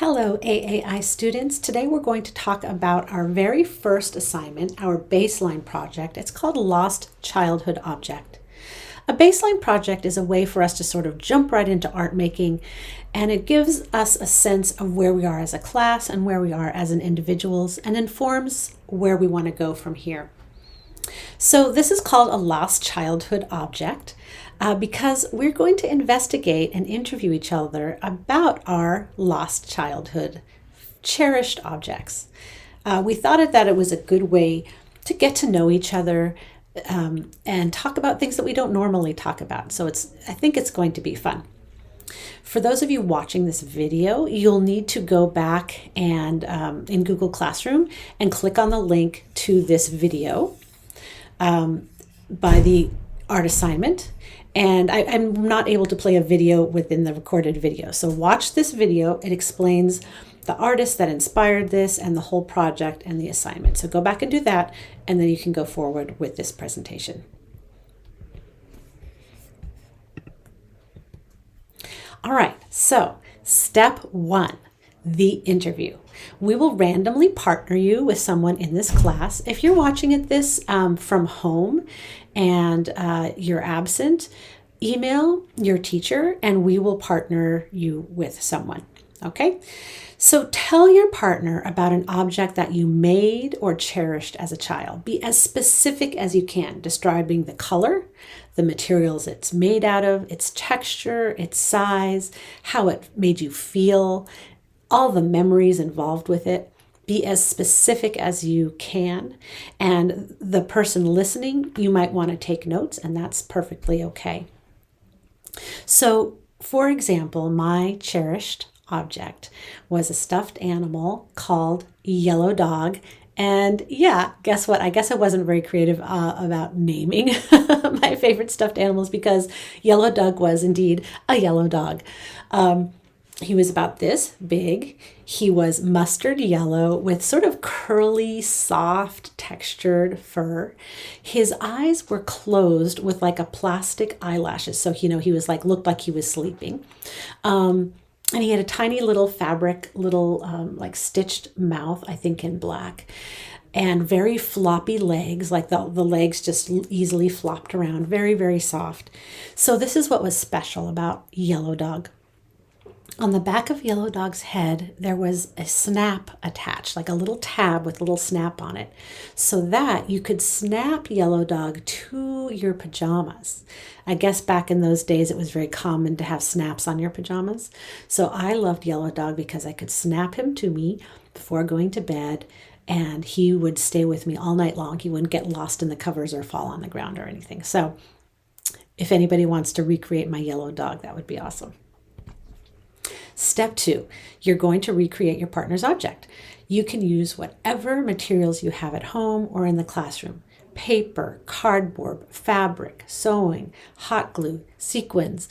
Hello, AAI students. Today we're going to talk about our very first assignment, our baseline project. It's called Lost Childhood Object. A baseline project is a way for us to sort of jump right into art making, and it gives us a sense of where we are as a class and where we are as an individuals and informs where we want to go from here. So this is called a lost childhood object because we're going to investigate and interview each other about our lost childhood cherished objects. We thought that it was a good way to get to know each other and talk about things that we don't normally talk about. So I think it's going to be fun. For those of you watching this video, you'll need to go back and in Google Classroom and click on the link to this video by the art assignment. And I'm not able to play a video within the recorded video. So watch this video. It explains the artist that inspired this and the whole project and the assignment. So go back and do that, and then you can go forward with this presentation. All right, so step one, the interview. We will randomly partner you with someone in this class. If you're watching this from home and you're absent, email your teacher and we will partner you with someone, okay? So tell your partner about an object that you made or cherished as a child. Be as specific as you can, describing the color, the materials it's made out of, its texture, its size, how it made you feel, all the memories involved with it. Be as specific as you can. And the person listening, you might want to take notes, and that's perfectly okay. So, for example, my cherished object was a stuffed animal called Yellow Dog. And yeah, guess what? I guess I wasn't very creative about naming my favorite stuffed animals because Yellow Dog was indeed a yellow dog. He was about this big. He was mustard yellow with sort of curly, soft, textured fur. His eyes were closed with like a plastic eyelashes. So, he was looked like he was sleeping. And he had a tiny little fabric, like stitched mouth, I think in black, and very floppy legs, like the legs just easily flopped around, very, very soft. So this is what was special about Yellow Dog. On the back of Yellow Dog's head, there was a snap attached, like a little tab with a little snap on it, so that you could snap Yellow Dog to your pajamas. I guess back in those days, it was very common to have snaps on your pajamas. So I loved Yellow Dog because I could snap him to me before going to bed, and he would stay with me all night long. He wouldn't get lost in the covers or fall on the ground or anything. So if anybody wants to recreate my Yellow Dog, that would be awesome. Step two, you're going to recreate your partner's object. You can use whatever materials you have at home or in the classroom. Paper, cardboard, fabric, sewing, hot glue, sequins,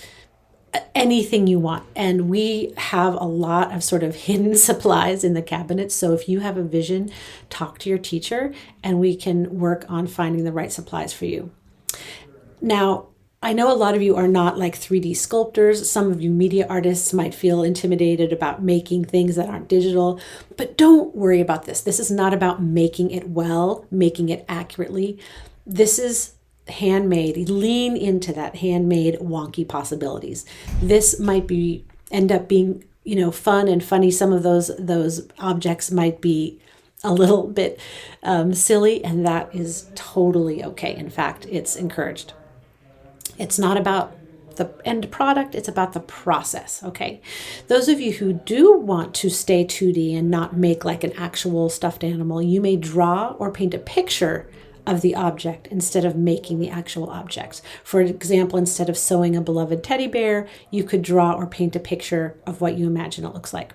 anything you want. And we have a lot of sort of hidden supplies in the cabinet. So if you have a vision, talk to your teacher and we can work on finding the right supplies for you. Now, I know a lot of you are not like 3D sculptors. Some of you media artists might feel intimidated about making things that aren't digital, but don't worry about this. This is not about making it well, making it accurately. This is handmade. Lean into that handmade wonky possibilities. This might end up being, fun and funny. Some of those objects might be a little bit silly, and that is totally okay. In fact, it's encouraged. It's not about the end product, it's about the process, okay? Those of you who do want to stay 2D and not make like an actual stuffed animal, you may draw or paint a picture of the object instead of making the actual object. For example, instead of sewing a beloved teddy bear, you could draw or paint a picture of what you imagine it looks like.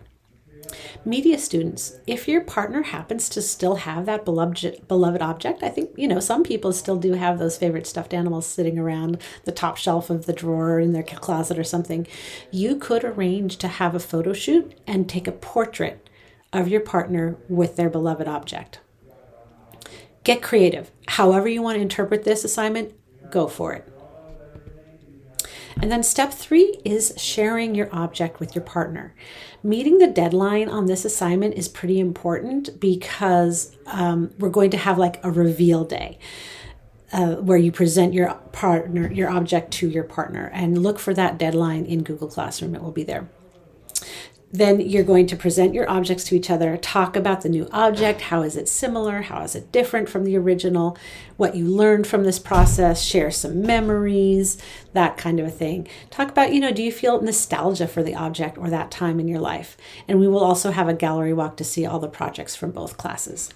Media students, if your partner happens to still have that beloved object, I think, some people still do have those favorite stuffed animals sitting around the top shelf of the drawer in their closet or something. You could arrange to have a photo shoot and take a portrait of your partner with their beloved object. Get creative. However you want to interpret this assignment, go for it. And then step 3 is sharing your object with your partner. Meeting the deadline on this assignment is pretty important because we're going to have like a reveal day. Where you present your object to your partner, and look for that deadline in Google Classroom. It will be there. Then you're going to present your objects to each other, talk about the new object. How is it similar? How is it different from the original? What you learned from this process, share some memories, that kind of a thing. Talk about, do you feel nostalgia for the object or that time in your life? And we will also have a gallery walk to see all the projects from both classes.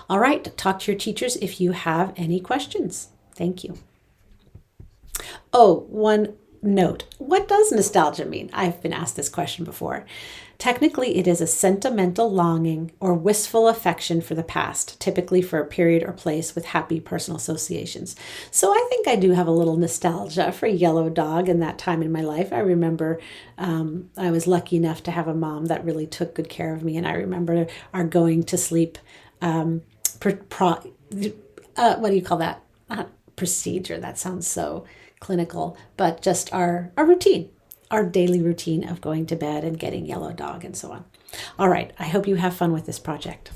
All right, talk to your teachers if you have any questions. Thank you. Oh, one note. What does nostalgia mean? I've been asked this question before. Technically, it is a sentimental longing or wistful affection for the past, typically for a period or place with happy personal associations. So I think I do have a little nostalgia for Yellow Dog and that time in my life. I remember I was lucky enough to have a mom that really took good care of me, and I remember our going to sleep what do you call that? Not procedure. That sounds so clinical, but just our routine, our daily routine of going to bed and getting Yellow Dog and so on. All right. I hope you have fun with this project.